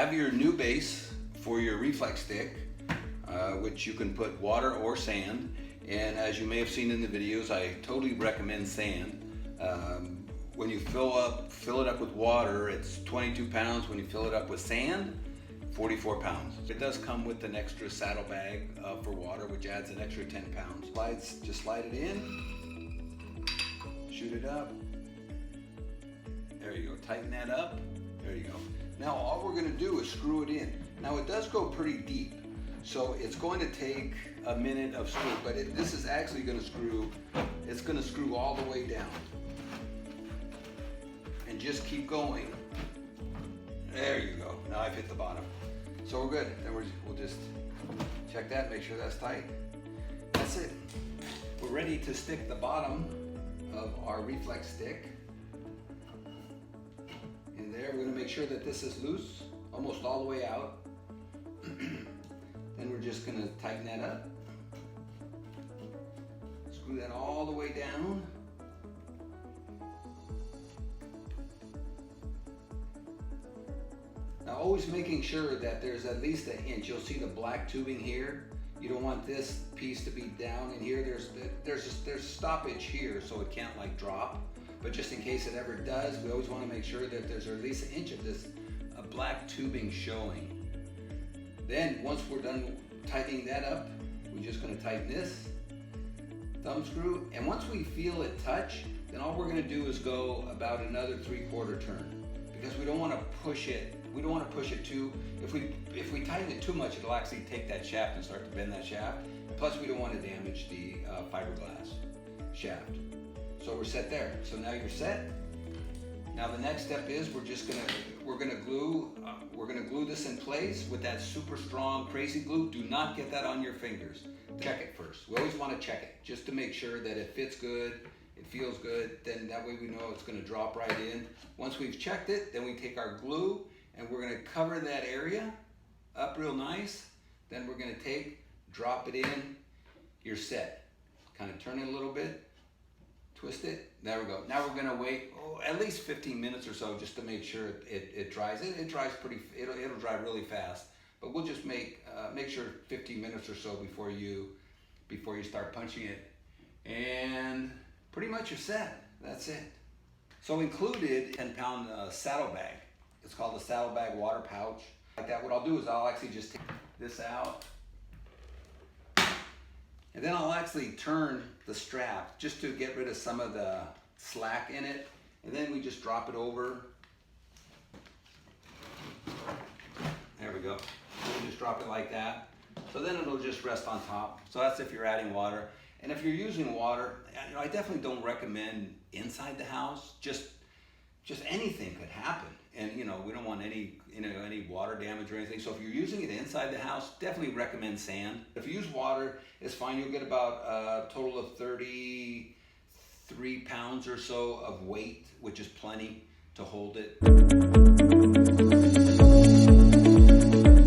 have your new base for your Reflex Stick, which you can put water or sand. And as you may have seen in the videos, I totally recommend sand. When you fill it up with water, it's 22 pounds. When you fill it up with sand, 44 pounds. It does come with an extra saddle bag for water, which adds an extra 10 pounds. Just slide it in, shoot it up. There you go, tighten that up. There you go. Now all we're gonna do is screw it in. Now it does go pretty deep, so it's going to take a minute of screw, but this is actually gonna screw, it's gonna screw all the way down. And just keep going. There you go. Now I've hit the bottom. So we're good. Then we'll just check that, make sure that's tight. That's it. We're ready to stick the bottom of our Reflex Stick in there. We're gonna make sure that this is loose, almost all the way out. Then we're just gonna tighten that up. Screw that all the way down. Now always making sure that there's at least an inch. You'll see the black tubing here. You don't want this piece to be down in here. There's stoppage here so it can't like drop. But just in case it ever does, we always want to make sure that there's at least an inch of this black tubing showing. Then once we're done tightening that up, we're just going to tighten this thumb screw. And once we feel it touch, then all we're going to do is go about another 3/4 turn, because we don't want to push it. We don't want to push it too. If we tighten it too much, it'll actually take that shaft and start to bend that shaft. Plus, we don't want to damage the fiberglass shaft. So we're set there. So now you're set. Now the next step is we're gonna glue this in place with that super strong crazy glue. Do not get that on your fingers. Check it first. We always want to check it just to make sure that it fits good, it feels good. Then that way we know it's going to drop right in. Once we've checked it, then we take our glue and we're going to cover that area up real nice. Then we're going to drop it in. You're set. Kind of turn it a little bit, twist it. There we go. Now we're going to wait at least 15 minutes or so just to make sure it dries. It dries it'll dry really fast. But we'll just make sure 15 minutes or so before you start punching it. And pretty much you're set. That's it. So included 10-pound saddle bag. It's called a saddlebag water pouch. Like that, what I'll do is I'll actually just take this out. And then I'll actually turn the strap just to get rid of some of the slack in it. And then we just drop it over. There we go. We just drop it like that. So then it'll just rest on top. So that's if you're adding water. And if you're using water, I definitely don't recommend inside the house. Just anything could happen. And we don't want any water damage or anything. So if you're using it inside the house, definitely recommend sand. If you use water, it's fine. You'll get about a total of 33 pounds or so of weight, which is plenty to hold it.